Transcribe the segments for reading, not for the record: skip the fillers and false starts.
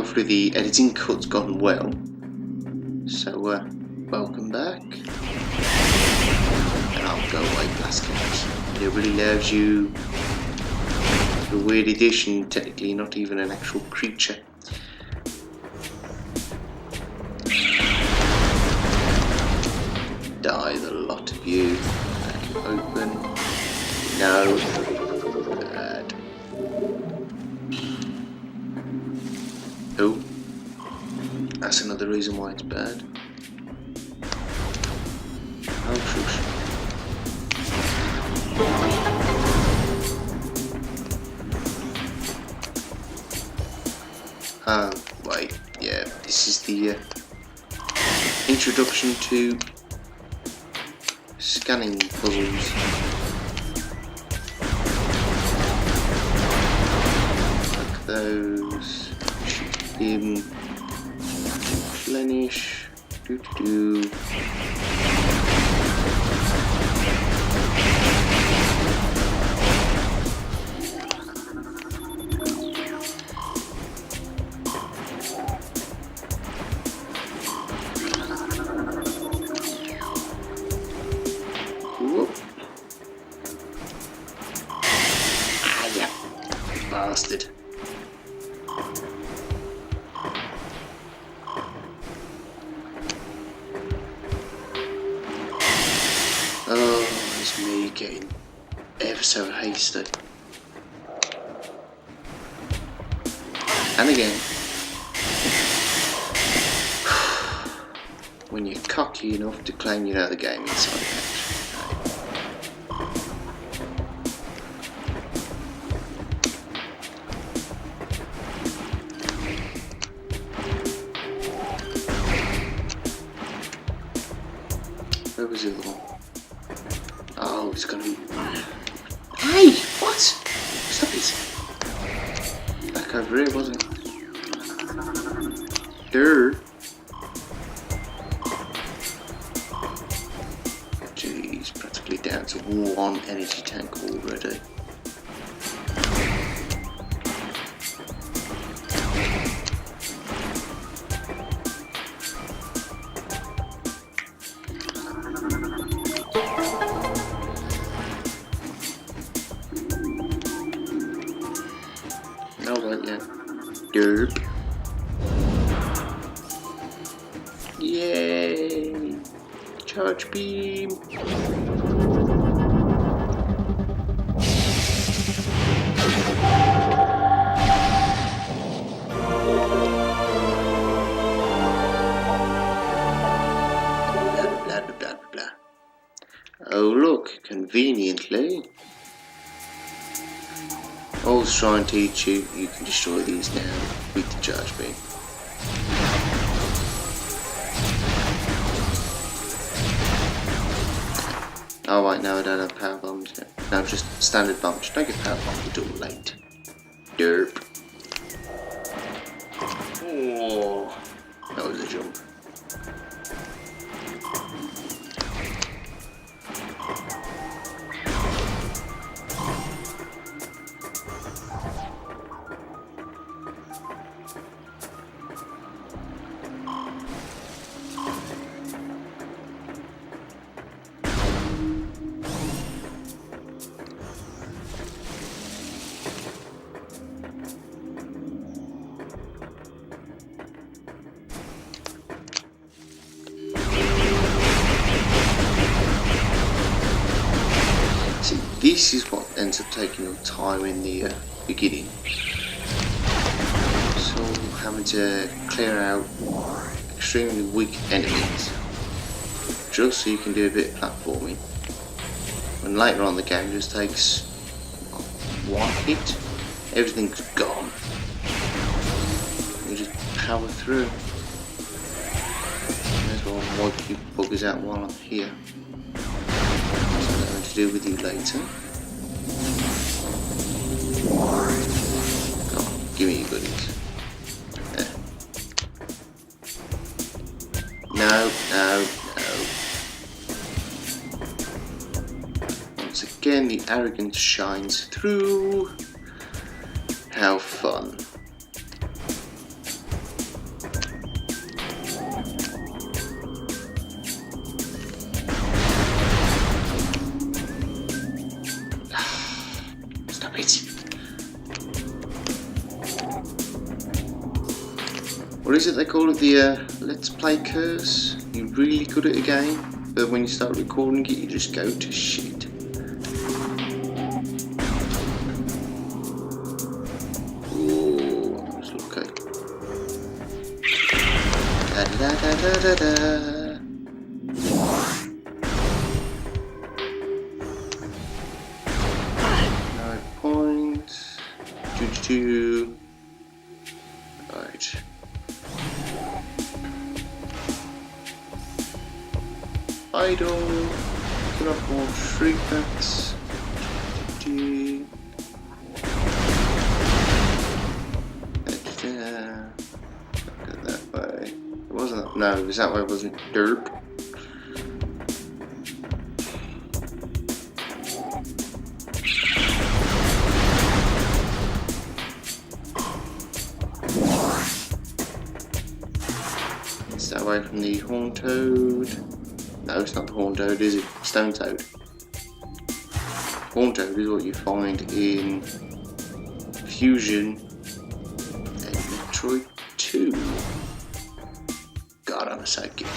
hopefully the editing cut's gone well. So, welcome back. And I'll go away, Blastcats. Nobody loves you. The weird addition, technically not even an actual creature. Die, the lot of you. Back open. No. Bad. Oh. That's another reason why it's bad. Oh, shush. Oh, wait. Yeah, this is the introduction to scanning puzzles. Like those. Shoot him. Replenish. Do. Bastard. Oh, it's me getting ever so hasty. And again, when you're cocky enough to claim you know the game inside out. Where was the other one? Oh, it's gonna be... Hey! What? Stop it! Back over here, wasn't it? Durr! Jeez, practically down to 1 energy tank already. Alright, yeah. Derp. Yay! Charge beam! Blah, blah, blah, blah. Oh look, conveniently. I was trying to teach you, you can destroy these now with the charge beam. Oh wait, no I don't have power bombs yet. No, just standard bombs. Don't get power bombs until late. Derp. Oh, that was a jump. This is what ends up taking your time in the beginning. So having to clear out extremely weak enemies just so you can do a bit of platforming. When later on the game just takes one hit, everything's gone. You just power through. May as well wipe you buggers out while I'm here. To do with you later. Come on, give me your goodies. There. No. Once again, the arrogance shines through. How fun. it. What is it they call it? The Let's Play curse? You're really good at a game, but when you start recording it, you just go to shit. Oh, that was lucky. Da da da da da da. Right. Idle. Put up more shriek bats. Go that way. It wasn't. No, it was that way. It wasn't. Derp. Stay away from the horn toad. No, it's not the horn toad, is it? Stone toad. Horn toad is what you find in Fusion and Metroid 2. God, I'm so good.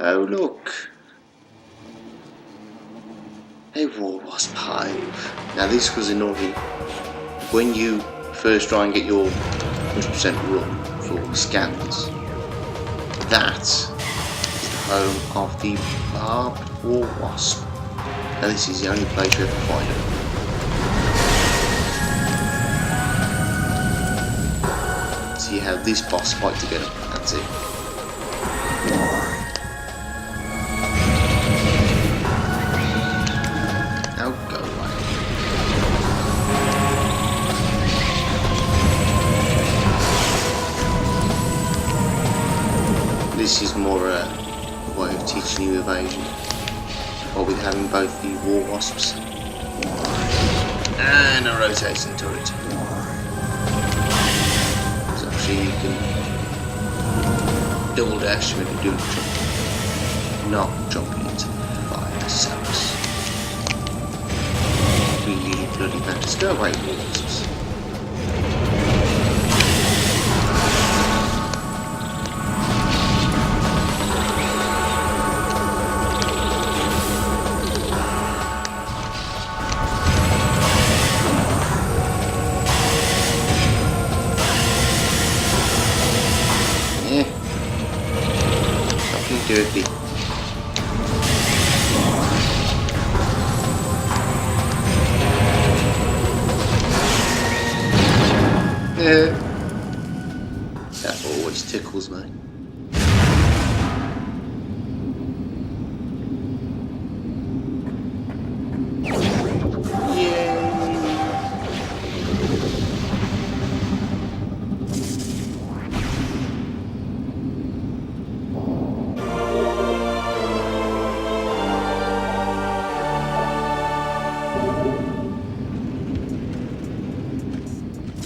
Oh look, a war wasp hive. Now this was annoying. When you first try and get your 100% run for scans, that is the home of the barbed war wasp. Now this is the only place you ever find it. So you have this boss fight together, that's it. Now go away. This is more a way of teaching you evasion, while with having both the war wasps and a rotating turret. So actually you can double dash when you do jump, not jumping into fire sucks. Really bloody bad. Just go away, war wasps. Dirty. Yeah. That always tickles me.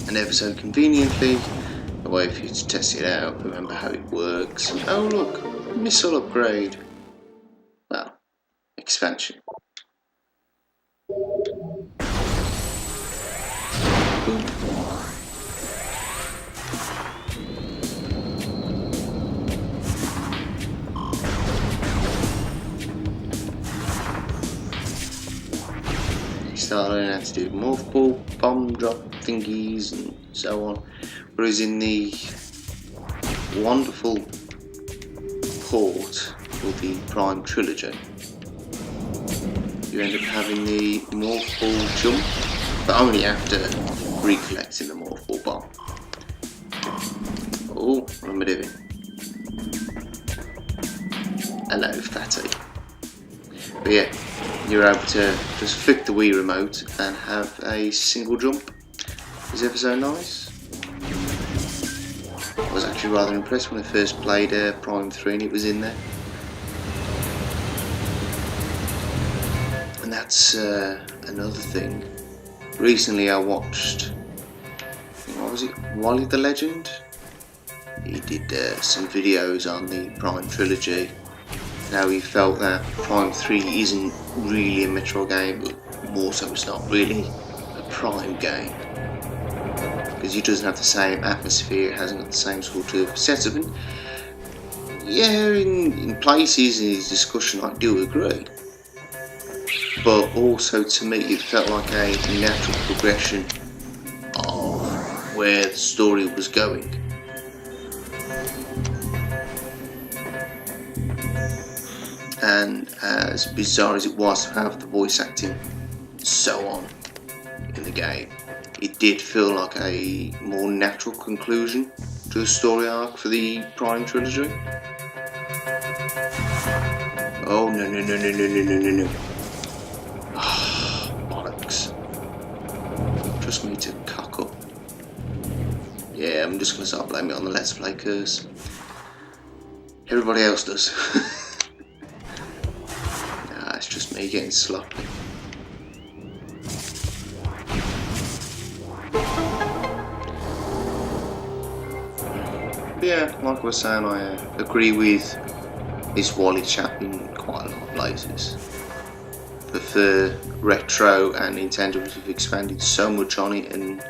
And ever so conveniently, a way for you to test it out, remember how it works. Oh look, missile upgrade. Well, expansion. Boom. Start learning how to do morph ball, bomb drop thingies and so on. Whereas in the wonderful port of the Prime Trilogy, you end up having the morph ball jump, but only after recollecting the morph ball bomb. Oh, what am I doing? Hello, fatty. But yeah, you're able to just flick the Wii remote and have a single jump. It's ever so nice. I was actually rather impressed when I first played Prime 3 and it was in there. And that's another thing. Recently I watched, what was it, Wally the Legend? He did some videos on the Prime Trilogy. Now he felt that Prime 3 isn't really a Metroid game, but more so it's not really a Prime game, because it doesn't have the same atmosphere, it hasn't got the same sort of setup. And yeah, in places in his discussion I do agree, but also to me it felt like a natural progression of where the story was going. And as bizarre as it was to have the voice acting so on in the game, it did feel like a more natural conclusion to the story arc for the Prime trilogy. Oh no no no no no no no no no. Bollocks. Just need to cock up. Yeah, I'm just gonna start blaming it on the Let's Play curse. Everybody else does. Nah, it's just me getting sloppy. But yeah, like I was saying, I agree with this Wally chap in quite a lot of places. But for Retro and Nintendo have expanded so much on it and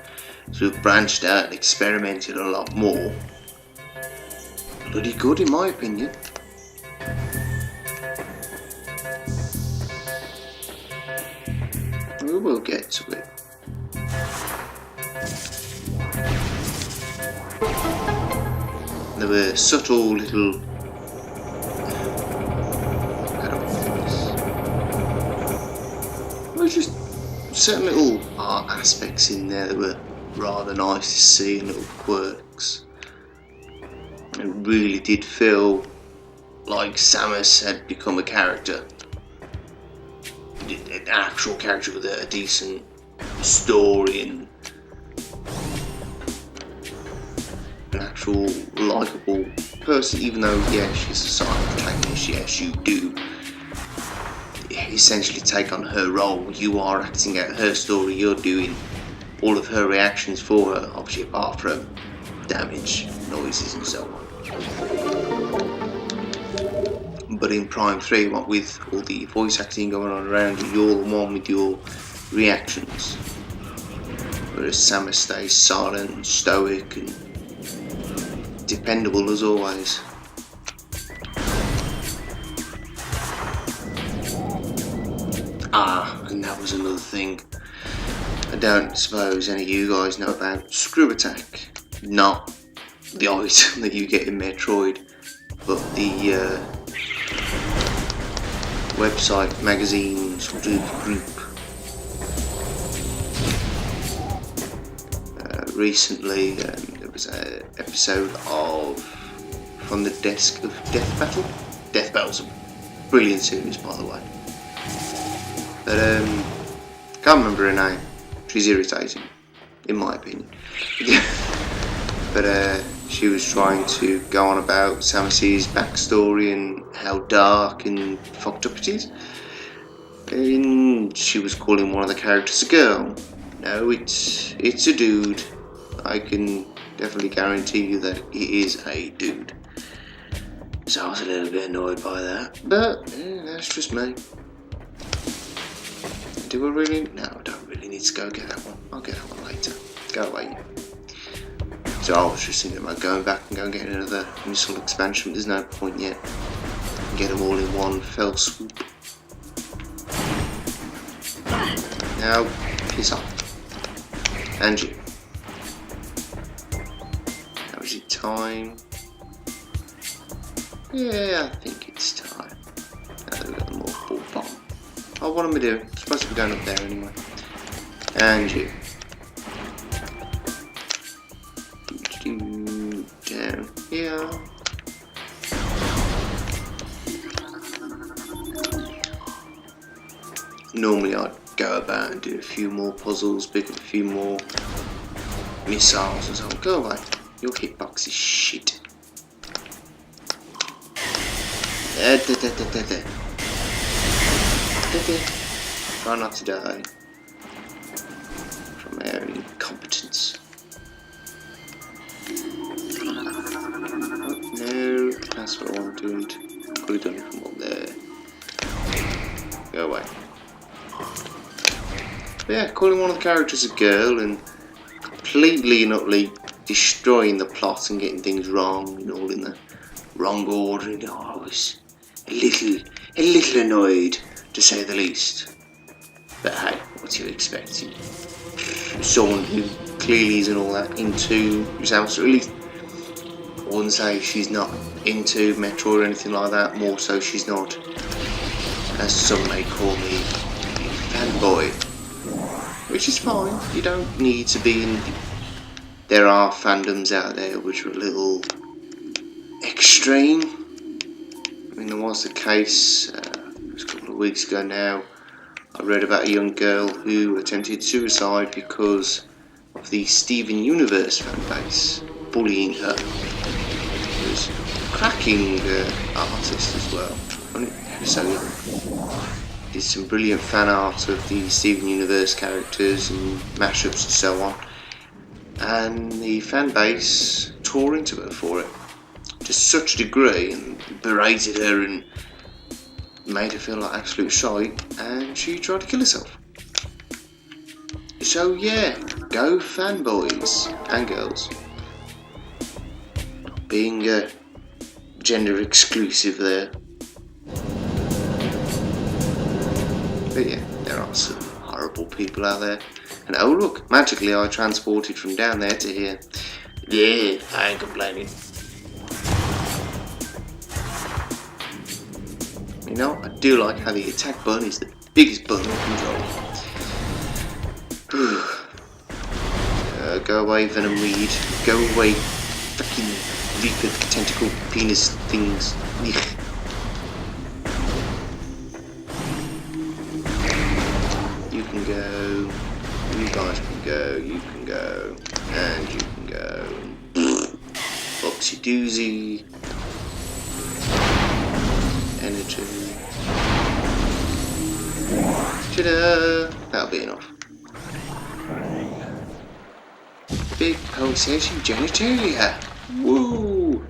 sort of branched out and experimented a lot more. Bloody good in my opinion. We will get to it. There were subtle little just certain little art aspects in there that were rather nice to see, and little quirks. It really did feel like Samus had become a character, an actual character with a decent story and an actual likeable person, even though, yeah, she's a side protagonist, yes, you do essentially take on her role. You are acting out her story, you're doing all of her reactions for her, obviously apart from damage, noises and so on. But in Prime 3, what with all the voice acting going on around you, you're the one with your reactions. Whereas Samus stays silent and stoic and dependable as always. And that was another thing. I don't suppose any of you guys know about Screw Attack. Not the item that you get in Metroid, but the website, magazine sort of group. Recently there was an episode of From the Desk of Death Battle. Death Battle's a brilliant series, by the way. But can't remember her name. She's irritating, in my opinion. But she was trying to go on about Samus's backstory and how dark and fucked up it is. And she was calling one of the characters a girl. No, it's a dude. I can definitely guarantee you that he is a dude. So I was a little bit annoyed by that. But that's just me. Do I really? No, I don't really need to go get that one. I'll get that one later. Go away. So I was just thinking about going back and go and get another missile expansion, but there's no point yet. Get them all in one fell swoop. Now, piss off. And you. Now is it time? Yeah, I think it's time. Now that we've got the multiple bomb. Oh, what am I doing? I'm supposed to be going up there anyway. And you. Down here. Normally I'd go about and do a few more puzzles, pick up a few more missiles and so on. Go away. Your hitbox is shit. Try not to die from our incompetence. No, that's what I wanted. Could have done it from up there. Go away. But yeah, calling one of the characters a girl and completely and utterly destroying the plot and getting things wrong and all in the wrong order. And I was a little annoyed, to say the least. But hey, what are you expecting? Someone who clearly isn't all that into Samus, or at least I wouldn't say she's not into Metroid or anything like that, more so she's not, as some may call me, a fanboy. Which is fine, you don't need to be in. There are fandoms out there which are a little extreme. I mean, there was the case, it was a couple of weeks ago now, I read about a young girl who attempted suicide because of the Steven Universe fanbase bullying her. She was a cracking artist as well. So did some brilliant fan art of the Steven Universe characters and mashups and so on. And the fan base tore into her for it to such a degree and berated her and made her feel like absolute shite, and she tried to kill herself. So yeah, go fanboys and girls. Not being gender exclusive there. But yeah, there are some horrible people out there. And oh look, magically I transported from down there to here. Yeah, I ain't complaining. You know, I do like how the attack button is the biggest button I control. Go away, Venom Weed. Go away, fucking Reaper tentacle penis things. You can go. You guys can go. You can go. And you can go. Oopsie doozy. Energy. Ta-da! That'll be enough. Big pulsation genitalia. Woo!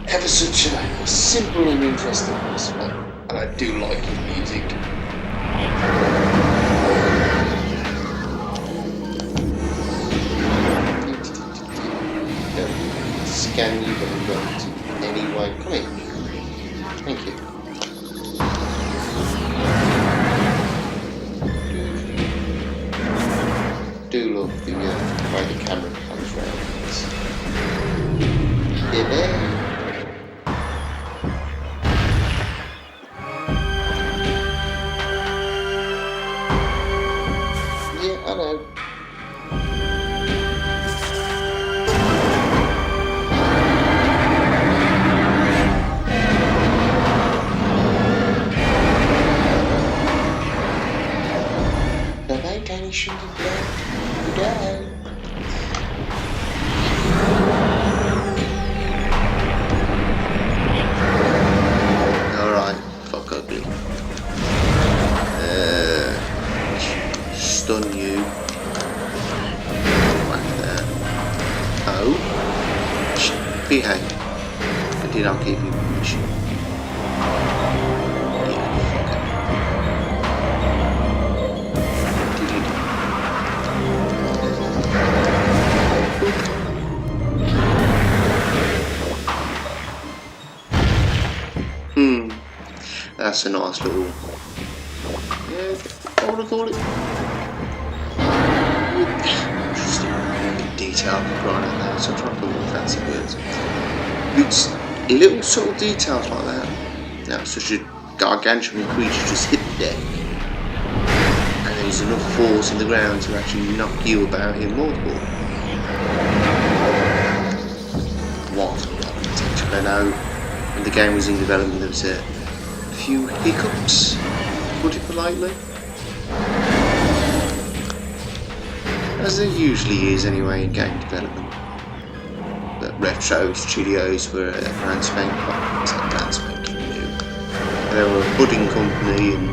Ever such a simple and interesting whisper, and I do like his music. Scan you, but I'm going to anyway. Come in. Thank you. Do love the way the camera comes round. Yeah. Yeah, I know. Alright, fuck ugly. Stun you. Whack there. Oh. Behave. I did not give you permission. That's a nice little, yeah, what would I call it? Interesting detail right out there, so I'm trying to put more fancy words. It's little subtle details like that. Now, such a gargantuan creature just hit the deck, and there's enough force in the ground to actually knock you about in multiple. What a lot of potential. I know when the game was in development there was a few hiccups, to put it politely. As there usually is anyway in game development. But Retro Studios were a brand spanking new. They were a budding company and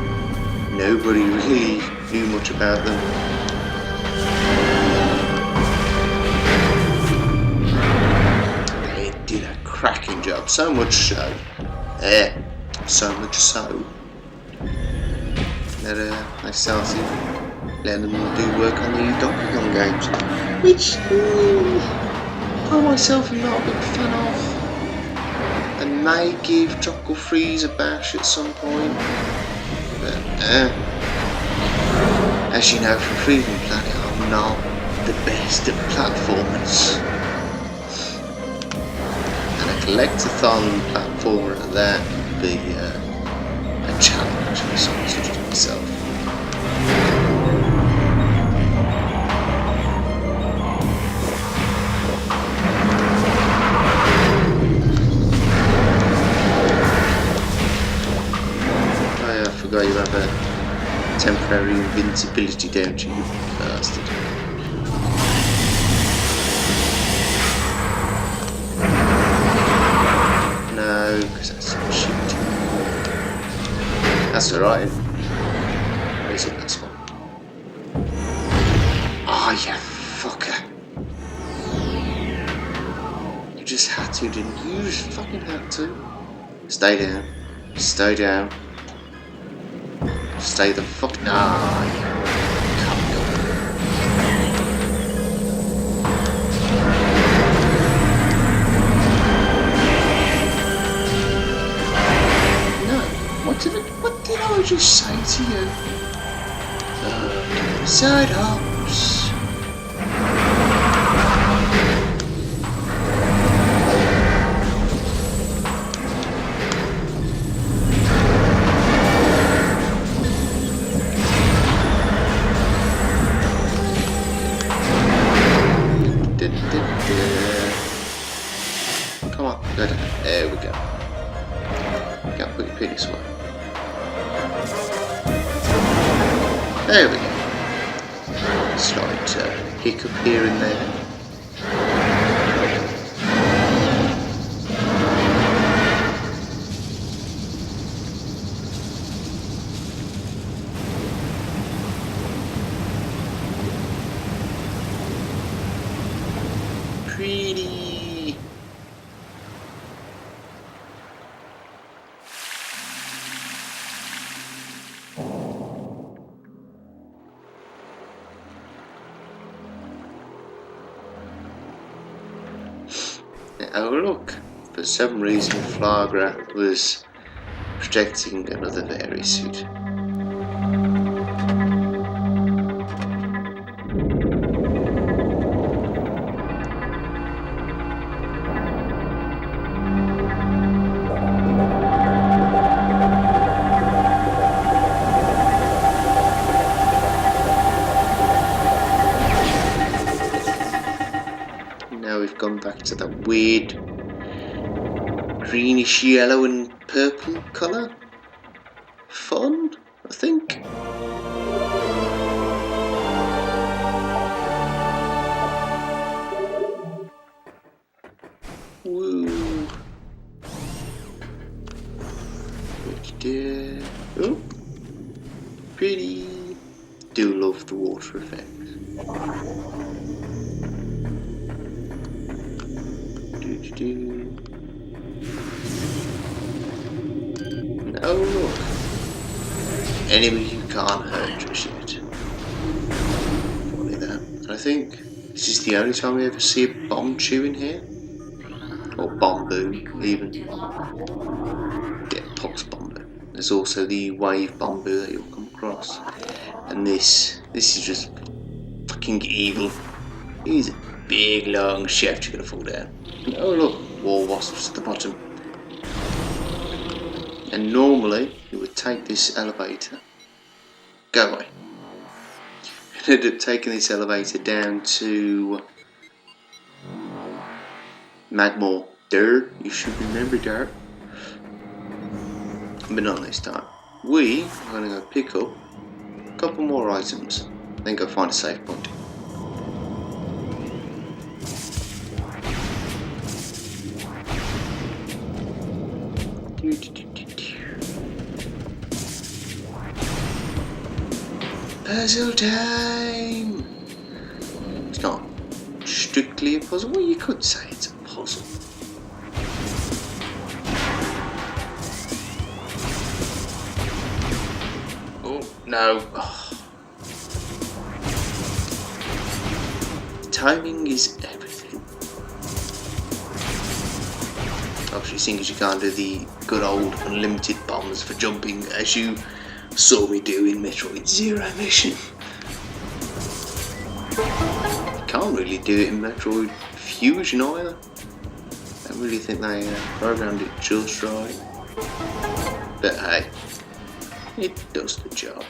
nobody really knew much about them. fucking job. So much so. So much so that they started letting them do work on the Donkey Kong games, which I myself am not a big fan of. I may give Tropical Freeze a bash at some point, but as you know from Freedom Planet, I'm not the best at platformers. And a collectathon platformer at that would be a challenge for someone such as myself. I forgot you have a temporary invincibility, don't you, you bastard? No, because that's some shit. That's alright. Where's it, this one? Oh, you fucker. You just had to, didn't you? You just fucking had to. Stay down. Stay down. Stay the fuck. Nah, you can't go. No. What did I just say to you? Side hops. Come on, go down. There we go. Can't put your penis away. There we go. Slight hiccup here and there. Pretty. Oh look, for some reason Flagra was projecting another Very suit. Now we've gone back to that weird greenish yellow and purple colour. Fun, I think. Woo. Oh, pretty. Do love the water effects. No, look. Enemy you can't hurt just yet. Funny that. And I think this is the only time we ever see a bomb chew in here. Or bomboo, even. Yeah, pox bomboo. There's also the wave bomboo that you'll come across. And this is just fucking evil. He's a big long shaft you're gonna fall down. And oh look, war wasps at the bottom. And normally you would take this elevator. Go away. You ended up taking this elevator down to Magmore. There, you should remember that. But not this time. We are going to go pick up a couple more items, then go find a safe point. Puzzle time! It's not strictly a puzzle. Well, you could say it's a puzzle. No. Oh. Timing is everything. Obviously, seeing as you can't do the good old unlimited bombs for jumping, as you saw me do in Metroid Zero Mission. You can't really do it in Metroid Fusion either. I don't really think they programmed it just right. But hey, it does the job.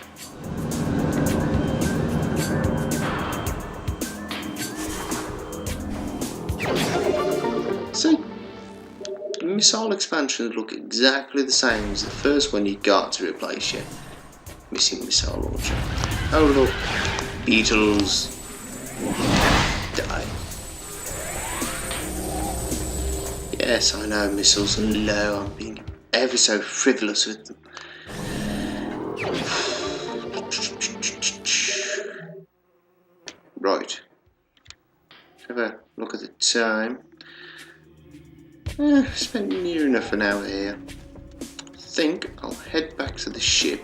So, missile expansions look exactly the same as the first one you got to replace your missing missile launcher. Oh look, beetles, die. Yes, I know missiles are low, I'm being ever so frivolous with them. Right, have a look at the time. Spent near enough an hour here. I think I'll head back to the ship.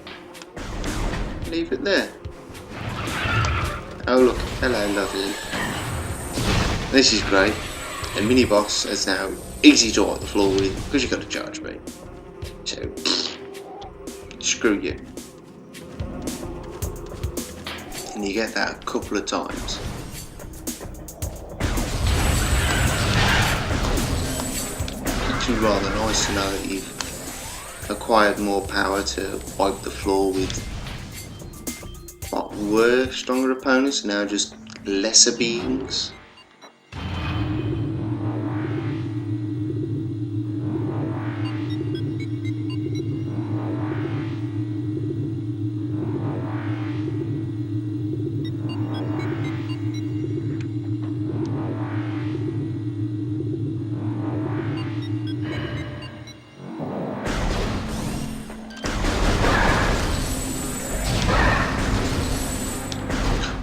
Leave it there. Oh look, hello lovely. This is great. A mini boss is now easy to wipe the floor with because you've got a charge rate. So, screw you. And you get that a couple of times. Actually rather nice to know that you've acquired more power to wipe the floor with what were stronger opponents, now just lesser beings.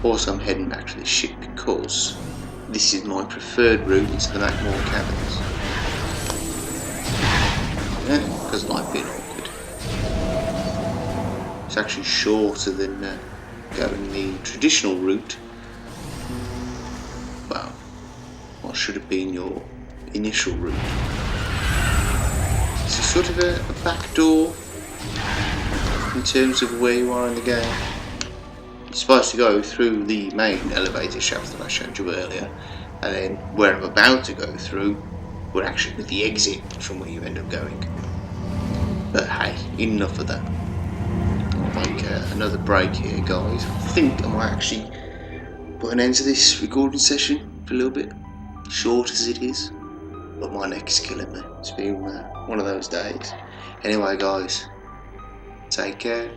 Also, I'm heading back to the ship because this is my preferred route into the Macmore caverns. Yeah, because life being awkward. It's actually shorter than going the traditional route. Well, what should have been your initial route. It's a sort of a back door in terms of where you are in the game. You're supposed to go through the main elevator shaft that I showed you earlier, and then where I'm about to go through would actually be the exit from where you end up going. But hey, enough of that. I'll make another break here, guys. I think I might actually put an end to this recording session for a little bit, short as it is, but my neck's killing me. It's been one of those days. Anyway, guys, take care.